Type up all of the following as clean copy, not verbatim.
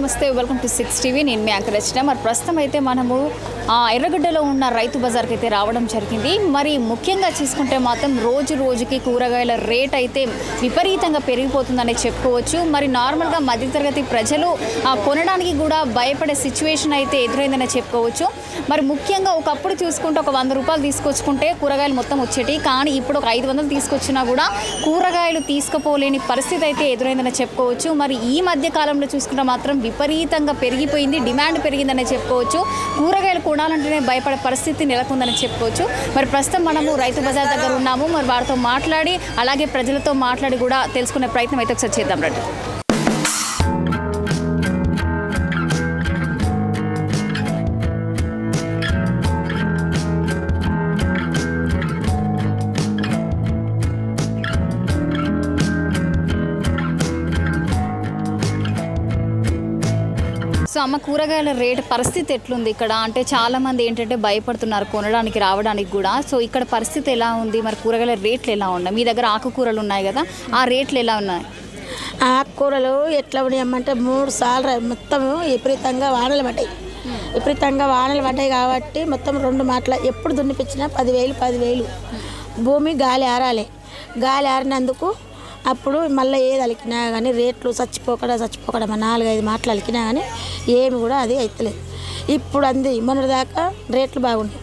నమస్తే welcome to 6 TV నేను మీ anchor రచన మరి ప్రస్తుతం అయితే మనము ఎర్రగడ్డలో ఉన్న రైతు బజార్కి అయితే రావడం జరిగింది మరి ముఖ్యంగా చూసుకుంటే మాత్రం రోజుకి కూరగాయల రేట్ అయితే విపరీతంగా పెరిగిపోతుందని చెప్పుకోవచ్చు మరి నార్మల్గా మధ్యతరగతి ప్రజలు కొనడానికి కూడా భయపడే సిచ్యువేషన్ అయితే ఎదురైందని చెప్పుకోవచ్చు మరి ముఖ్యంగా ఒకప్పుడు చూసుకుంటే ఒక 100 రూపాయలు తీసుకొచ్చుకుంటే కూరగాయలు మొత్తం వచ్చేటి కానీ ఇప్పుడు ఒక 500 తీసుకొచ్చినా కూడా కూరగాయలు తీసుకుపోలేని పరిస్థితి అయితే ఎదురైందని చెప్పుకోవచ్చు మరి ఈ మధ్య కాలంలో చూసుకుంటే మాత్రం విపరీతంగా పెరిగిపోయింది డిమాండ్ పెరిగిందని చెప్పుకోవచ్చు కూరగాయలు కొనాలంటేనే భయపడే పరిస్థితి నెలకొందని చెప్పుకోవచ్చు మరి ప్రస్తుతం మనము రైతు బజార్ దగ్గర ఉన్నాము మరి వారితో మాట్లాడి అలాగే ప్రజలతో మాట్లాడి కూడా తెలుసుకునే ప్రయత్నం అయితే ఒకసారి చేద్దాం రండి సో అమ్మ కూరగాయల రేట్ పరిస్థితి ఎట్లుంది ఇక్కడ అంటే చాలామంది ఏంటంటే భయపడుతున్నారు కొనడానికి రావడానికి కూడా సో ఇక్కడ పరిస్థితి ఎలా ఉంది మరి కూరగాయల రేట్లు ఎలా ఉన్నాయి మీ దగ్గర ఆకుకూరలు ఉన్నాయి కదా ఆ రేట్లు ఎలా ఉన్నాయి ఆకుకూరలు ఎట్లా ఉన్నాయమ్మంటే 3 సార్లు మొత్తం విపరీతంగా వానలు పడ్డాయి కాబట్టి మొత్తం 2 మాటల ఎప్పుడు దున్నిపించినా 10,000 భూమి గాలి ఆరినందుకు అప్పుడు మళ్ళీ ఏది అలికినా కానీ రేట్లు చచ్చిపోకడా 4-5 మాటలు అలికినా కానీ ఏమి కూడా అది అవుతలేదు ఇప్పుడు అంది మొన్నటిదాకా రేట్లు బాగున్నాయి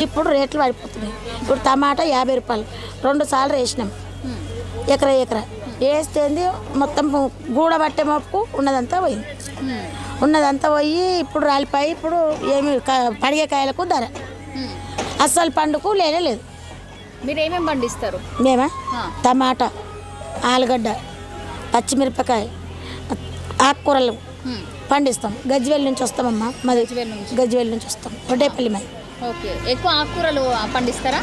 ఇప్పుడు రేట్లు పడిపోతున్నాయి ఇప్పుడు టమాటా 50 రూపాయలు 2 సార్లు వేసినాం ఎకరా వేస్తేంది మొత్తం గూడబట్టే మోపుకు ఉన్నదంతా పోయి ఇప్పుడు రాలిపోయి ఇప్పుడు ఏమి పడిగే కాయలకు ధర అస్సలు పండుకు లేదు మీరు ఏమేమి పండిస్తారు మేమా టమాటా ఆలుగడ్డ పచ్చిమిరపకాయ ఆకుకూరలు పండిస్తాం గజ్వేల్ నుంచి వస్తామమ్మా మాది గజ్వేల్ నుంచి వస్తాం వడ్డేపల్లి మాది ఓకే ఎక్కువ ఆకుకూరలు పండిస్తారా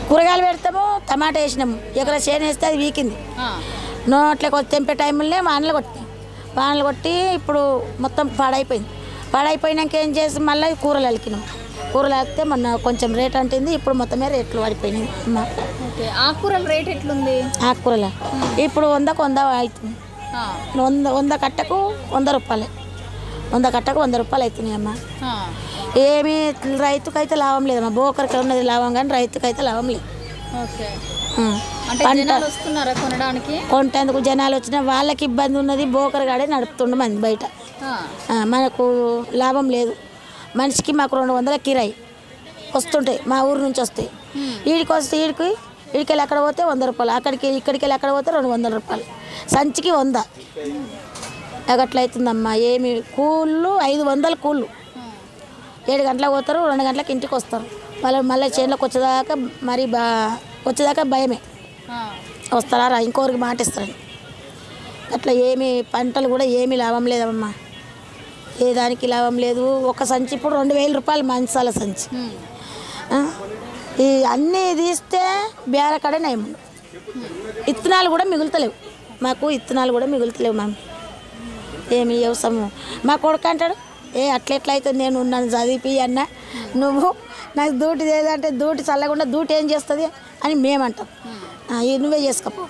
కూరగాయలు పెడతాము టమాటా వేసినాము ఎక్కడ చేను వేస్తే అది వీకింది నోట్లోకి తెంపే టైంలోనే వానలు కొట్టి ఇప్పుడు మొత్తం పాడైపోయినాక ఏం చేసి మళ్ళీ కూరలు అలికినాం కూరలు అలికితే మొన్న కొంచెం రేట్ అంటుంది ఇప్పుడు మొత్తమే రేట్లు పడిపోయినాయి అమ్మా ఆకుకూరల రేట్ ఎట్లుంది ఆకుకూరల ఇప్పుడు 100 అవుతుంది 100 కట్టకు 100 రూపాయలు 100 కట్టకు 100 రూపాయలు అవుతున్నాయి అమ్మా ఏమి రైతుకైతే లాభం లేదమ్మా బోకరికి ఉన్నది లాభం కానీ రైతుకైతే లాభం లేదు కొంటందుకు జనాలు వచ్చినా వాళ్ళకి ఇబ్బంది ఉన్నది బోకర్ గాడే నడుపుతుండ మంది బయట మనకు లాభం లేదు మనిషికి మాకు 200 కిరాయి వస్తుంటాయి మా ఊరు నుంచి వస్తాయి ఈడికెళ్ళి అక్కడ పోతే 100 రూపాయలు ఇక్కడికి వెళ్ళి అక్కడ పోతే 200 రూపాయలు సంచికి 100 అట్లయితుందమ్మా ఏమి కూళ్ళు 500 కూళ్ళు 7 గంటలకు పోతారు 2 గంటలకు ఇంటికి వస్తారు మళ్ళీ చేనులోకి వచ్చేదాకా భయమే వస్తారా ఇంకొకరికి మాట ఇస్తారని అట్లా ఏమి పంటలు కూడా ఏమీ లాభం లేదమ్మా ఏ దానికి లాభం లేదు ఒక సంచి ఇప్పుడు 2,000 రూపాయలు మంచాల సంచి ఈ అన్నీ తీస్తే బేరకాడే నయం ఇత్తనాలు కూడా మిగులుతలేవు మాకు మ్యామ్ ఏమి వ్యవసాయం మా కొడుకు అంటాడు అట్లెట్లా అవుతుంది నేను నన్ను చదివి అన్న నువ్వు నాకు డ్యూటీ ఏదంటే డ్యూటీ చల్లకుండా డ్యూటీ ఏం చేస్తుంది అని మేమంటాం నువ్వే చేసుకోపో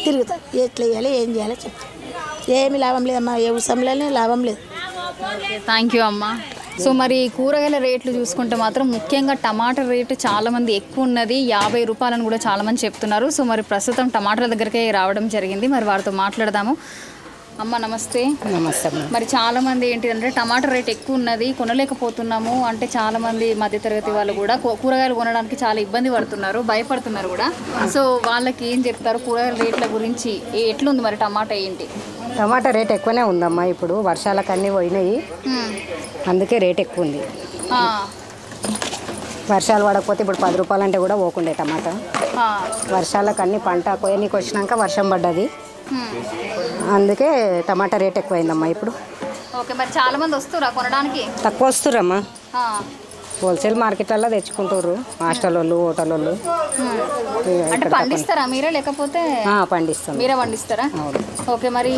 తిరుగుతా ఎట్లా చేయాలి ఏం చేయాలో చెప్తా ఏమి లాభం లేదమ్మా వ్యవసాయంలోనే లాభం లేదు థ్యాంక్ యూ అమ్మ సో మరి కూరగాయల రేట్లు చూసుకుంటే మాత్రం ముఖ్యంగా టమాటా రేటు చాలామంది ఎక్కువ ఉన్నది 50 రూపాయలని కూడా చాలామంది చెప్తున్నారు సో మరి ప్రస్తుతం టమాటాల దగ్గరికే రావడం జరిగింది మరి వారితో మాట్లాడదాము అమ్మ నమస్తే మరి చాలామంది ఏంటిదంటే టమాటా రేట్ ఎక్కువ ఉన్నది కొనలేకపోతున్నాము అంటే చాలామంది మధ్యతరగతి వాళ్ళు కూడా కూరగాయలు కొనడానికి చాలా ఇబ్బంది పడుతున్నారు భయపడుతున్నారు కూడా సో వాళ్ళకి ఏం చెప్తారు కూరగాయల రేట్ల గురించి ఎట్లుంది మరి టమాటా ఏంటి టమాటా రేట్ ఎక్కువనే ఉందమ్మా ఇప్పుడు వర్షాలకు అన్నీ పోయినాయి అందుకే రేట్ ఎక్కువ ఉంది వర్షాలు పడకపోతే ఇప్పుడు 10 రూపాయలు అంటే కూడా పోకుండే టమాటా వర్షాలకు అన్ని పంట కొయ్యనికి వచ్చినాక వర్షం పడ్డది అందుకే టమాటా రేట్ ఎక్కువైందమ్మా ఇప్పుడు ఓకే మరి చాలా మంది వస్తురా కొనడానికి తక్కువ వస్తురమ్మా హోల్సేల్ మార్కెట్లలో తెచ్చుకుంటారు హాస్టల్ వాళ్ళు హోటల్ వాళ్ళు అంటే పండిస్తారా మీరే లేకపోతే పండిస్తాం మీరే పండిస్తారా ఓకే మరి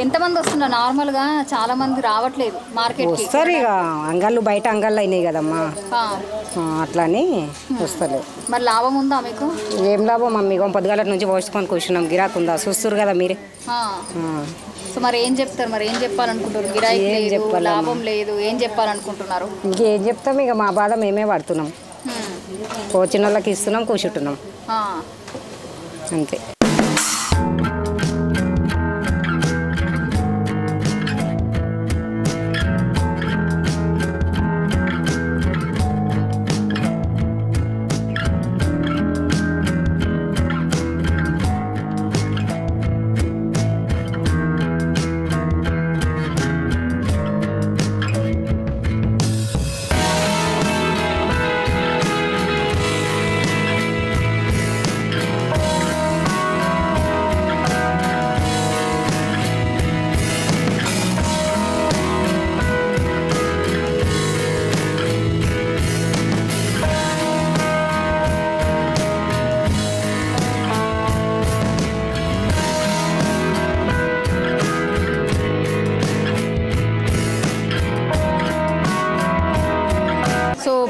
ఎంతమంది వస్తున్నారు నార్మల్గా చాలా మంది రావట్లేదు మార్కెట్ వస్తారు ఇక అంగళ్ళు బయట అంగళ్ళు అయినాయి కదమ్మా అట్లని వస్తలేదు మరి లాభం ఉందా మీకు ఏం లాభం మమ్మీ పొద్దుగాల నుంచి పోసుకొని కూర్చున్నాం గిరాకు ఉందా చూస్తారు కదా మీరే సో మరి ఏం చెప్తారు, మరి ఏం చెప్పాలనుకుంటారు? గిరాకీ లేదు, లాభం లేదు, ఏం చెప్పాలనుకుంటున్నారు? ఇంకేం చెప్తాం, ఇక మా బాధ మేమే పడుతున్నాం. కోచిన వాళ్ళకి ఇస్తున్నాం, కూర్చుంటున్నాం అంతే.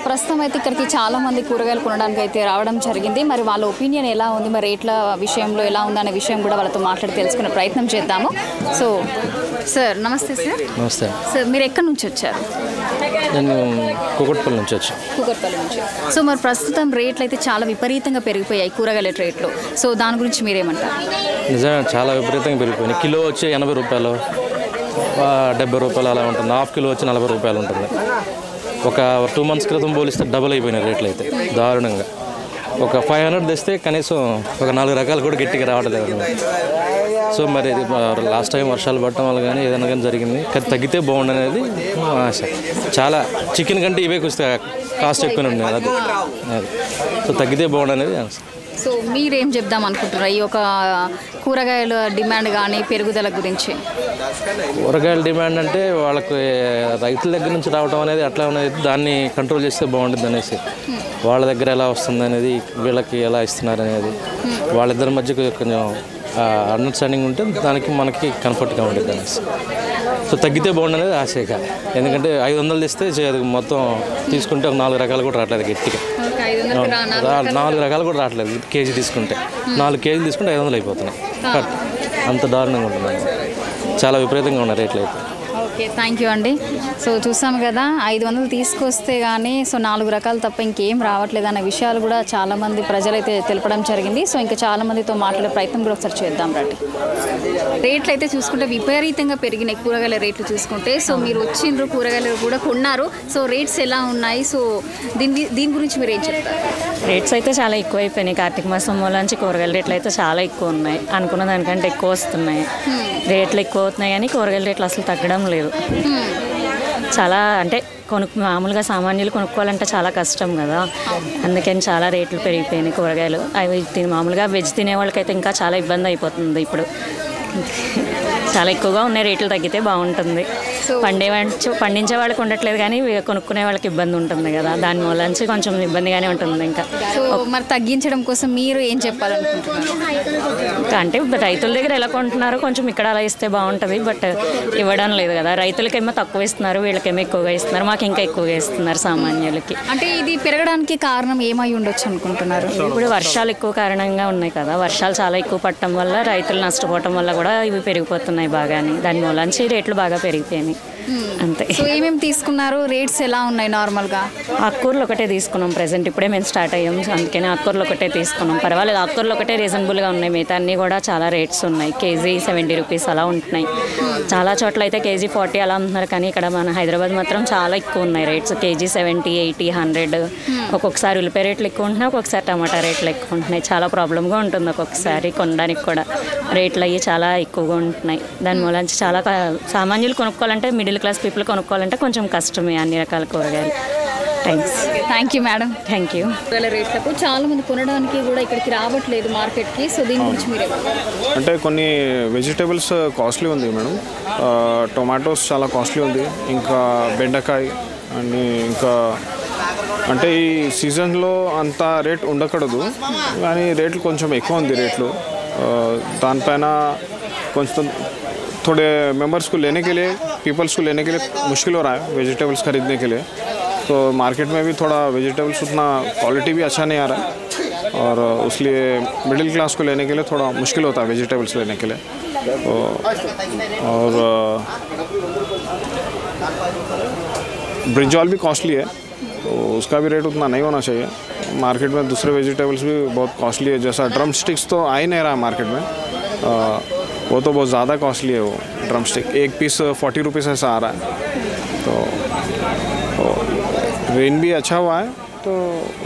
ప్రస్తుతం అయితే ఇక్కడికి చాలా మంది కూరగాయలు కొనడానికి అయితే రావడం జరిగింది. మరి వాళ్ళ ఒపీనియన్ ఎలా ఉంది, మరి రేట్ల విషయంలో ఎలా ఉందనే విషయం కూడా వాళ్ళతో మాట్లాడి తెలుసుకునే ప్రయత్నం చేద్దాము. సో సార్ నమస్తే. సార్ నమస్తే సార్, మీరు ఎక్కడి నుంచి వచ్చారు? నేను కూకట్పల్లి నుంచి వచ్చాను. కూకట్పల్లి నుంచి. సో మరి ప్రస్తుతం రేట్లు అయితే చాలా విపరీతంగా పెరిగిపోయాయి, కూరగాయల రేట్లు. సో దాని గురించి మీరేమంటారు? నిజంగా చాలా విపరీతంగా పెరిగిపోయినాయి. కిలో వచ్చి 80 రూపాయలు, 70 రూపాయలు అలా ఉంటుంది. హాఫ్ కిలో వచ్చి 40 రూపాయలు ఉంటుంది. ఒక 2 months క్రితం పోలిస్తే డబుల్ అయిపోయినాయి రేట్లు అయితే దారుణంగా. ఒక 500 తెస్తే కనీసం ఒక 4 రకాలు కూడా గట్టిగా రావట్లేదు. సో మరి లాస్ట్ టైం వర్షాలు పడటం వల్ల కానీ ఏదైనా కానీ జరిగింది. కానీ తగ్గితే బాగుండనేది ఆశ. చాలా చికెన్ కంటే ఇవే కొంచెం కాస్ట్ ఎక్కువనే ఉన్నాయి. అది సో తగ్గితే బాగుండనేది ఆశ. సో మీరేం చెప్దాం అనుకుంటున్నారు ఈ ఒక కూరగాయల డిమాండ్ కానీ పెరుగుదల గురించి? కూరగాయల డిమాండ్ అంటే వాళ్ళకి రైతుల దగ్గర నుంచి రావడం అనేది అట్లా అనేది, దాన్ని కంట్రోల్ చేస్తే బాగుంటుంది అనేసి. వాళ్ళ దగ్గర ఎలా వస్తుంది అనేది, వీళ్ళకి ఎలా ఇస్తున్నారు అనేది, వాళ్ళిద్దరి మధ్య కొంచెం అండర్స్టాండింగ్ ఉంటే దానికి మనకి కంఫర్ట్గా ఉంటుంది అనేసి. సో తగ్గితే బాగుండనేది ఆశేక. ఎందుకంటే 500 తెస్తే మొత్తం తీసుకుంటే ఒక 4 రకాలు కూడా రావట్లేదు గట్టిగా. 4 రకాలు కూడా రావట్లేదు. కేజీ తీసుకుంటే 4 కేజీలు తీసుకుంటే 500 అయిపోతున్నాయి. అంత దారుణంగా ఉంటుంది. చాలా విపరీతంగా ఉన్నాయి రేట్లు అయితే. ఓకే, థ్యాంక్ యూ అండి. సో చూసాము కదా, 500 తీసుకొస్తే కానీ సో 4 రకాలు తప్ప ఇంకేం రావట్లేదు అనే విషయాలు కూడా చాలామంది ప్రజలైతే తెలపడం జరిగింది. సో ఇంకా చాలామందితో మాట్లాడే ప్రయత్నం కూడా ఒకసారి చేద్దాం రండి. రేట్లు అయితే చూసుకుంటే విపరీతంగా పెరిగినాయి కూరగాయల రేట్లు చూసుకుంటే. సో మీరు వచ్చిండ్రు, కూరగాయలు కూడా కొన్నారు. సో రేట్స్ ఎలా ఉన్నాయి? సో దీని గురించి మీరు ఏం చెప్తారు? రేట్స్ అయితే చాలా ఎక్కువ అయిపోయినాయి. కార్తీక మాసం నుంచి కూరగాయల రేట్లు అయితే చాలా ఎక్కువ ఉన్నాయి. అనుకున్న దానికంటే ఎక్కువ వస్తున్నాయి. రేట్లు ఎక్కువ అవుతున్నాయి కానీ కూరగాయల రేట్లు అసలు తగ్గడం లేదు. చాలా అంటే మామూలుగా సామాన్యులు కొనుక్కోవాలంటే చాలా కష్టం కదా, అందుకని చాలా రేట్లు పెరిగిపోయినాయి కూరగాయలు. అవి మామూలుగా వెజ్ తినే వాళ్ళకైతే ఇంకా చాలా ఇబ్బంది అయిపోతుంది. ఇప్పుడు చాలా ఎక్కువగా ఉన్నాయి. రేట్లు తగ్గితే బాగుంటుంది. పండించే వాళ్ళకి ఉండట్లేదు కానీ కొనుక్కునే వాళ్ళకి ఇబ్బంది ఉంటుంది కదా, దాని వల్ల కొంచెం ఇబ్బందిగానే ఉంటుంది. ఇంకా మరి తగ్గించడం కోసం మీరు ఏం చెప్పాలనుకుంటున్నారు? అంటే రైతుల దగ్గర ఎలా కొంటున్నారో కొంచెం ఇక్కడ అలా ఇస్తే బాగుంటుంది. బట్ ఇవ్వడం లేదు కదా, రైతులకేమో తక్కువ ఇస్తున్నారు, వీళ్ళకేమో ఎక్కువగా ఇస్తున్నారు, మాకు ఇంకా ఎక్కువగా ఇస్తున్నారు సామాన్యులకి. అంటే ఇది పెరగడానికి కారణం ఏమై ఉండొచ్చు అనుకుంటున్నారు? ఇప్పుడు వర్షాలు ఎక్కువ కారణంగా ఉన్నాయి కదా, వర్షాలు చాలా ఎక్కువ పడటం వల్ల రైతులు నష్టపోవటం వల్ల కూడా ఇవి పెరిగిపోతున్నాయి బాగానే. దాని మూలంచి రేట్లు బాగా పెరిగిపోయినాయి అంతే. సో ఏమేమి తీసుకున్నారు? రేట్స్ ఎలా ఉన్నాయి నార్మల్గా? ఆకుకూరలు ఒకటే తీసుకున్నాం ప్రెసెంట్, ఇప్పుడే మేము స్టార్ట్ అయ్యాం, అందుకని ఆకుకూరలు ఒకటే తీసుకున్నాం. పర్వాలేదు, ఆకుకూరలు ఒకటే రీజనబుల్గా ఉన్నాయి. మిగతా అన్నీ కూడా చాలా రేట్స్ ఉన్నాయి. కేజీ 70 రూపీస్ అలా ఉంటున్నాయి. చాలా చోట్ల అయితే కేజీ 40 అలా ఉంటున్నారు, కానీ ఇక్కడ మన హైదరాబాద్ మాత్రం చాలా ఎక్కువ ఉన్నాయి రేట్స్. కేజీ 70, 80, 100. ఒక్కొక్కసారి ఉల్లిపాయ రేట్లు ఎక్కువ ఉంటున్నాయి, ఒక్కొక్కసారి టమాటా రేట్లు ఎక్కువ ఉంటున్నాయి. చాలా ప్రాబ్లంగా ఉంటుంది ఒక్కొక్కసారి కొనడానికి కూడా. రేట్లు అయ్యి చాలా ఎక్కువగా ఉంటున్నాయి. దాని మూలంచి చాలా సామాన్యులు కొనుక్కోవాలంటే, మిడిల్ క్లాస్ పీపుల్ కొనుక్కోవాలంటే కొంచెం కష్టమే అన్ని రకాల కూరగాయలు. Thank you madam. Thank you. కూరగాయల రేట్లకు చాలా మంది కొనడానికి కూడా ఇక్కడికి రావట్లేదు మార్కెట్కి. సో దీని గురించి మీరే అంటే కొన్ని వెజిటేబుల్స్ కాస్ట్లీ ఉంది మేడం. టొమాటోస్ చాలా కాస్ట్లీ ఉంది, ఇంకా బెండకాయ అండ్ ఇంకా అంటే ఈ సీజన్లో అంత రేట్ ఉండకూడదు కానీ రేట్లు కొంచెం ఎక్కువ ఉంది రేట్లు. దానిపైన కొంచెం थोड़े मेंबर्स को लेने के लिए, पीपल्स को लेने के लिए मुश्किल हो रहा है वेजिटेबल्स खरीदने के लिए. तो मार्केट में भी थोड़ा वेजिटेबल्स उतना क्वालिटी भी अच्छा नहीं आ रहा है. और उसलिए मिडिल क्लास को लेने के लिए थोड़ा मुश्किल होता है वेजिटेबल्स लेने के लिए। तो और ब्रिंजॉल भी कॉस्टली है, तो उसका भी रेट उतना नहीं होना चाहिए। मार्केट में दूसरे वेजिटेबल्स भी बहुत कॉस्टली है, जैसा ड्रम स्टिक्स तो आ ही नहीं रहा मार्केट में, वो तो बहुत ज़्यादा कॉस्टली है। वो ड्रम स्टिक एक पीस 40 रुपीज़ ऐसा आ रहा है। तो रेन भी अच्छा हुआ है, तो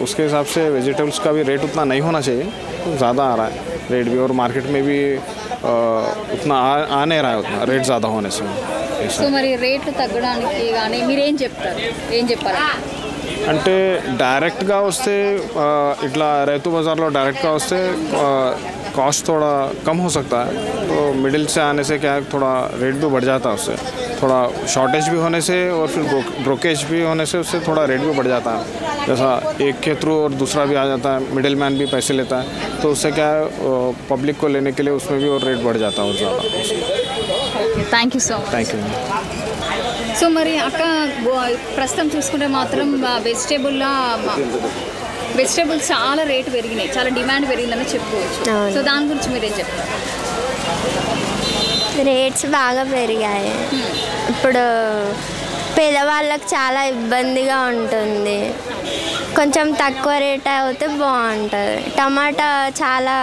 उसके हिसाब से वेजिटेबल्स का भी रेट उतना नहीं होना चाहिए, तो ज़्यादा आ रहा है रेट भी, और मार्केट में भी उतना आ नहीं रहा है उतना रेट ज़्यादा होने से। సో మరి రేట్లు తగ్గడానికి కానీ మీరేం చెప్తారు, ఏం చెప్పాలి? అంటే డైరెక్ట్గా వస్తే ఇట్లా రైతు బజార్లో డైరెక్ట్గా వస్తే कॉस्ट थोड़ा कम हो सकता है, तो मिडिल से आने से क्या है थोड़ा रेट भी बढ़ जाता है उससे, थोड़ा शॉर्टेज भी होने से और फिर ब्रोकेज भी होने से उससे थोड़ा रेट भी बढ़ जाता है। जैसा एक के थ्रू और दूसरा भी आ जाता है, मिडिल मैन भी पैसे लेता है, तो उससे क्या है पब्लिक को लेने के लिए उसमें भी और रेट बढ़ जाता है और ज़्यादा। Thank you so much. Thank you. So మరి అక్క ప్రస్తుతం చూసుకుంటే మాత్రం వెజిటేబుల్స్ చాలా రేటు పెరిగినాయి, చాలా డిమాండ్ పెరిగిందని చెప్పుకోవచ్చు. సో దాని గురించి మీరేం చెప్తారు? రేట్స్ బాగా పెరిగాయి. ఇప్పుడు పేదవాళ్ళకి చాలా ఇబ్బందిగా ఉంటుంది, కొంచెం తక్కువ రేట్ అవుతే బాగుంటుంది. టమాటా చాలా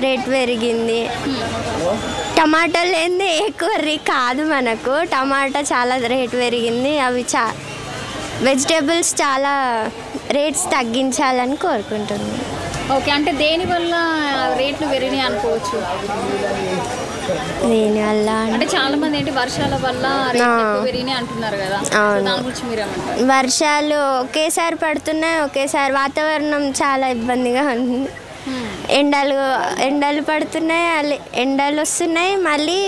రేట్ పెరిగింది, టమాటా లేనిదే ఏ కర్రీ కాదు మనకు. టమాటా చాలా రేట్ పెరిగింది, అవి వెజిటేబుల్స్ చాలా రేట్స్ తగ్గించాలని కోరుకుంటున్నాను. ఓకే, అంటే దేనివల్ల రేట్లు పెరిగినాయి అనుకోవచ్చు? దీనివల్ల అంటే చాలా మంది ఏంటి వర్షాల వల్ల రేట్లు పెరిగినాయి అంటున్నారు కదా, దాని గురించి మీరేమంటారు? వర్షాలు ఒకేసారి పడుతున్నాయి, ఒకేసారి వాతావరణం చాలా ఇబ్బందిగా ఉంది. ఎండలు పడుతున్నాయి, ఎండలు వస్తున్నాయి, మళ్ళీ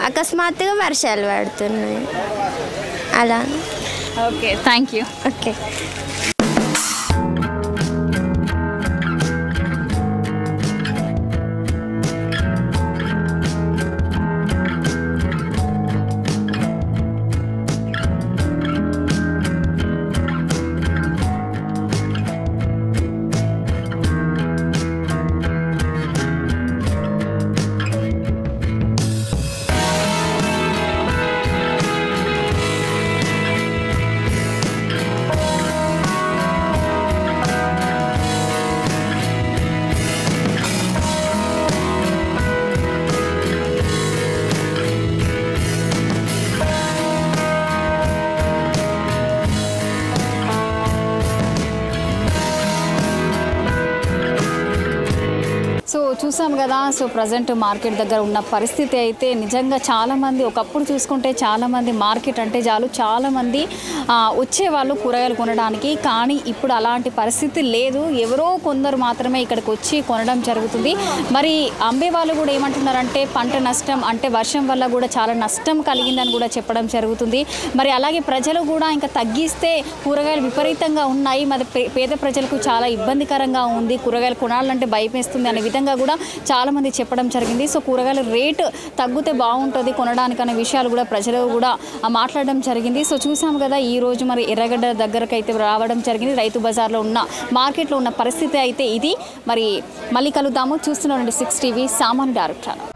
అకస్మాత్తుగా వర్షాలు పడుతున్నాయి అలా. Okay, thank you. Okay. So చూసాం కదా. సో ప్రజెంట్ మార్కెట్ దగ్గర ఉన్న పరిస్థితి అయితే నిజంగా చాలామంది, ఒకప్పుడు చూసుకుంటే చాలామంది మార్కెట్ అంటే చాలామంది వచ్చేవాళ్ళు కూరగాయలు కొనడానికి, కానీ ఇప్పుడు అలాంటి పరిస్థితి లేదు. ఎవరో కొందరు మాత్రమే ఇక్కడికి వచ్చి కొనడం జరుగుతుంది. మరి అమ్మే వాళ్ళు కూడా ఏమంటున్నారంటే పంట నష్టం, అంటే వర్షం వల్ల కూడా చాలా నష్టం కలిగిందని కూడా చెప్పడం జరుగుతుంది. మరి అలాగే ప్రజలు కూడా ఇంకా తగ్గిస్తే కూరగాయలు విపరీతంగా ఉన్నాయి, మరి పేద ప్రజలకు చాలా ఇబ్బందికరంగా ఉంది, కూరగాయలు కొనాలంటే భయమేస్తుంది అనే విధంగా కూడా చాలామంది చెప్పడం జరిగింది. సో కూరగాయల రేటు తగ్గితే బాగుంటుంది కొనడానికి అనే విషయాలు కూడా ప్రజలు కూడా మాట్లాడడం జరిగింది. సో చూసాం కదా, ఈరోజు మరి ఎర్రగడ్డ దగ్గరకు అయితే రావడం జరిగింది. రైతు బజార్లో ఉన్న మార్కెట్లో ఉన్న పరిస్థితి అయితే ఇది. మరి మళ్ళీ కలుద్దాము. చూస్తున్నారండి 6 టీవీ సామాన్య డైరెక్టర్.